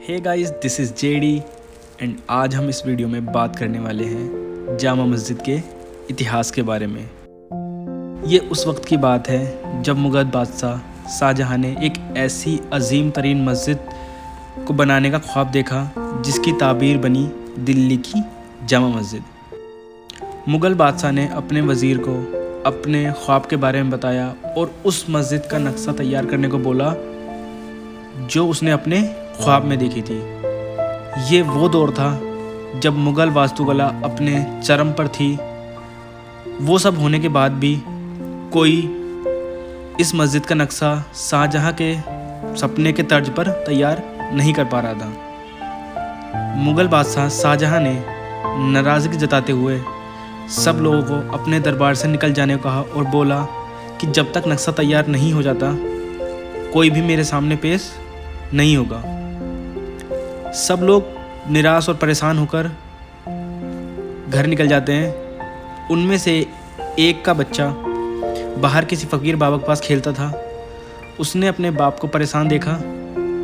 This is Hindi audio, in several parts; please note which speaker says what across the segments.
Speaker 1: Hey guys, this is JD and आज हम इस वीडियो में बात करने वाले हैं जामा मस्जिद के इतिहास के बारे में। ये उस वक्त की बात है जब मुग़ल बादशाह शाहजहां ने एक ऐसी अजीम तरीन मस्जिद को बनाने का ख्वाब देखा जिसकी ताबीर बनी दिल्ली की जामा मस्जिद। मुग़ल बादशाह ने अपने वज़ीर को अपने ख्वाब के बारे में बताया और उस मस्जिद का नक्शा तैयार करने को बोला जो उसने अपने ख्वाब में देखी थी। ये वो दौर था जब मुग़ल वास्तुकला अपने चरम पर थी। वो सब होने के बाद भी कोई इस मस्जिद का नक्शा शाहजहां के सपने के तर्ज पर तैयार नहीं कर पा रहा था। मुग़ल बादशाह शाहजहां ने नाराज़गी जताते हुए सब लोगों को अपने दरबार से निकल जाने को कहा और बोला कि जब तक नक्शा तैयार नहीं हो जाता कोई भी मेरे सामने पेश नहीं होगा। सब लोग निराश और परेशान होकर घर निकल जाते हैं। उनमें से एक का बच्चा बाहर किसी फ़कीर बाबा के पास खेलता था। उसने अपने बाप को परेशान देखा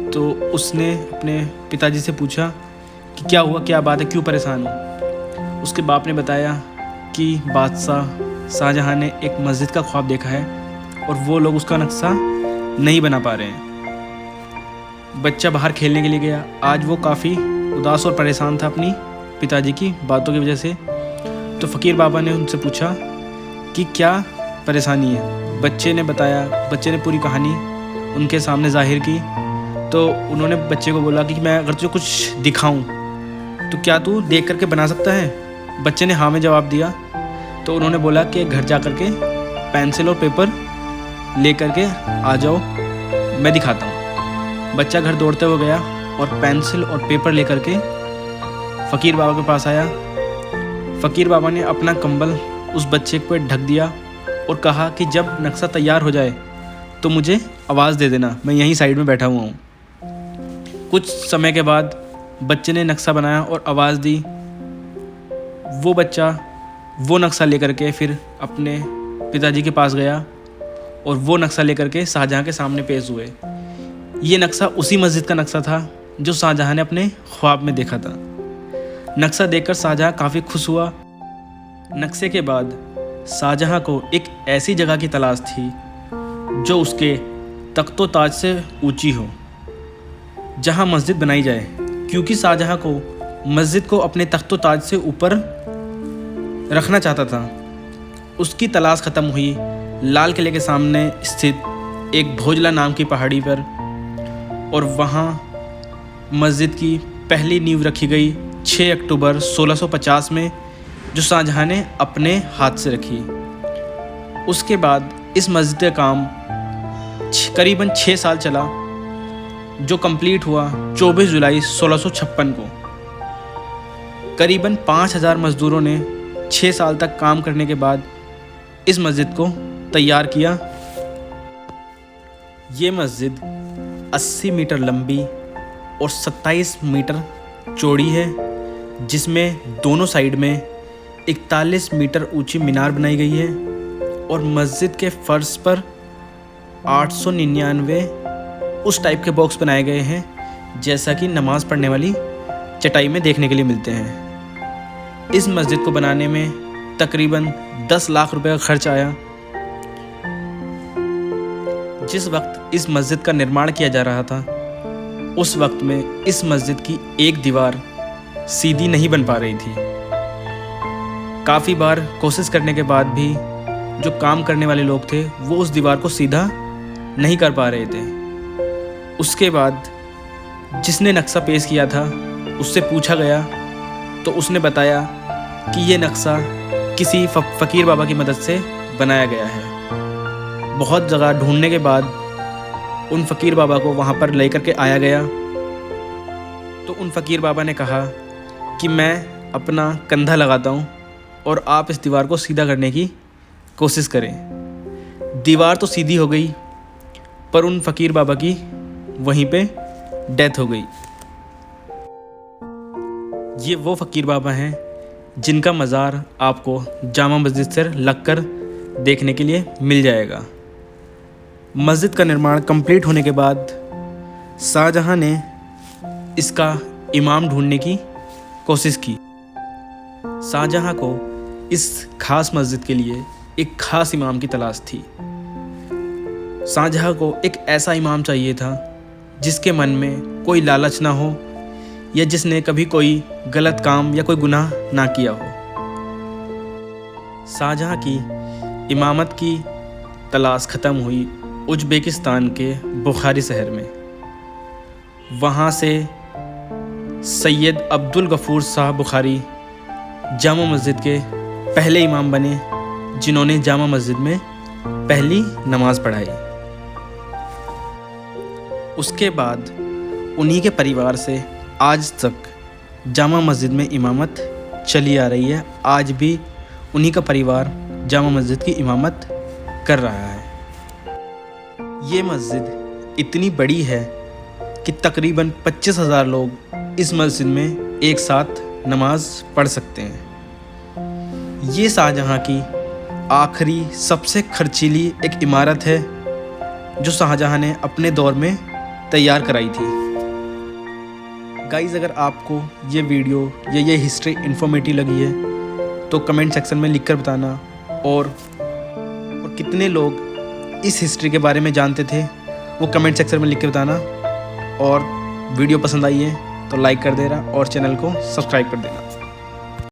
Speaker 1: तो उसने अपने पिताजी से पूछा कि क्या हुआ, क्या बात है, क्यों परेशान हो। उसके बाप ने बताया कि बादशाह शाहजहां ने एक मस्जिद का ख्वाब देखा है और वो लोग उसका नक्शा नहीं बना पा रहे हैं। बच्चा बाहर खेलने के लिए गया। आज वो काफ़ी उदास और परेशान था अपनी पिताजी की बातों की वजह से। तो फ़कीर बाबा ने उनसे पूछा कि क्या परेशानी है। बच्चे ने बताया, बच्चे ने पूरी कहानी उनके सामने जाहिर की। तो उन्होंने बच्चे को बोला कि मैं अगर तुझे कुछ दिखाऊं तो क्या तू देख करके बना सकता है। बच्चे ने हाँ में जवाब दिया। तो उन्होंने बोला कि घर जा कर के पेंसिल और पेपर ले करके आ जाओ, मैं दिखाता हूँ। बच्चा घर दौड़ते हुए गया और पेंसिल और पेपर लेकर के फ़कीर बाबा के पास आया। फ़कीर बाबा ने अपना कंबल उस बच्चे पे ढक दिया और कहा कि जब नक्शा तैयार हो जाए तो मुझे आवाज़ दे देना, मैं यहीं साइड में बैठा हुआ हूँ। कुछ समय के बाद बच्चे ने नक्शा बनाया और आवाज़ दी। वो बच्चा वो नक्शा लेकर के फिर अपने पिताजी के पास गया और वो नक्शा लेकर के शाहजहां के सामने पेश हुए। ये नक्शा उसी मस्जिद का नक्शा था जो शाहजहां ने अपने ख्वाब में देखा था। नक्शा देखकर शाहजहां काफ़ी खुश हुआ। नक्शे के बाद शाहजहां को एक ऐसी जगह की तलाश थी जो उसके तख्तो ताज से ऊंची हो, जहां मस्जिद बनाई जाए, क्योंकि शाहजहां को मस्जिद को अपने तख्तो ताज से ऊपर रखना चाहता था। उसकी तलाश ख़त्म हुई लाल किले के सामने स्थित एक भोजला नाम की पहाड़ी पर, और वहाँ मस्जिद की पहली नींव रखी गई 6 अक्टूबर 1650 में, जो शाहजहां ने अपने हाथ से रखी। उसके बाद इस मस्जिद का काम करीबन 6 साल चला, जो कंप्लीट हुआ 24 जुलाई 1656 को। करीबन 5000 मज़दूरों ने 6 साल तक काम करने के बाद इस मस्जिद को तैयार किया। ये मस्जिद 80 मीटर लंबी और 27 मीटर चौड़ी है, जिसमें दोनों साइड में 41 मीटर ऊंची मीनार बनाई गई है और मस्जिद के फर्श पर 899 उस टाइप के बॉक्स बनाए गए हैं जैसा कि नमाज़ पढ़ने वाली चटाई में देखने के लिए मिलते हैं। इस मस्जिद को बनाने में तकरीबन 10 लाख रुपए का खर्च आया। जिस वक्त इस मस्जिद का निर्माण किया जा रहा था उस वक्त में इस मस्जिद की एक दीवार सीधी नहीं बन पा रही थी। काफ़ी बार कोशिश करने के बाद भी जो काम करने वाले लोग थे वो उस दीवार को सीधा नहीं कर पा रहे थे। उसके बाद जिसने नक्शा पेश किया था उससे पूछा गया तो उसने बताया कि ये नक्शा किसी फ़कीर बाबा की मदद से बनाया गया है। बहुत जगह ढूंढने के बाद उन फ़कीर बाबा को वहाँ पर लेकर के आया गया। तो उन फ़कीर बाबा ने कहा कि मैं अपना कंधा लगाता हूँ और आप इस दीवार को सीधा करने की कोशिश करें। दीवार तो सीधी हो गई पर उन फ़कीर बाबा की वहीं पे डेथ हो गई। ये वो फ़कीर बाबा हैं जिनका मज़ार आपको जामा मस्जिद से लगकर देखने के लिए मिल जाएगा। मस्जिद का निर्माण कंप्लीट होने के बाद शाहजहां ने इसका इमाम ढूंढने की कोशिश की। शाहजहाँ को इस खास मस्जिद के लिए एक खास इमाम की तलाश थी। शाहजहाँ को एक ऐसा इमाम चाहिए था जिसके मन में कोई लालच ना हो या जिसने कभी कोई गलत काम या कोई गुनाह ना किया हो। शाहजहाँ की इमामत की तलाश ख़त्म हुई उज़्बेकिस्तान के बुखारी शहर में। वहाँ से सैयद अब्दुल गफ़ूर शाह बुखारी जामा मस्जिद के पहले इमाम बने जिन्होंने जामा मस्जिद में पहली नमाज़ पढ़ाई। उसके बाद उन्हीं के परिवार से आज तक जामा मस्जिद में इमामत चली आ रही है। आज भी उन्हीं का परिवार जामा मस्जिद की इमामत कर रहा है। ये मस्जिद इतनी बड़ी है कि तकरीबन 25,000 लोग इस मस्जिद में एक साथ नमाज पढ़ सकते हैं। ये शाहजहाँ की आखिरी सबसे खर्चीली एक इमारत है जो शाहजहाँ ने अपने दौर में तैयार कराई थी। गाइज़, अगर आपको ये वीडियो या ये हिस्ट्री इन्फॉर्मेटिव लगी है तो कमेंट सेक्शन में लिखकर बताना। और कितने लोग इस हिस्ट्री के बारे में जानते थे वो कमेंट सेक्शन में लिख के बताना। और वीडियो पसंद आई है तो लाइक कर देना और चैनल को सब्सक्राइब कर देना।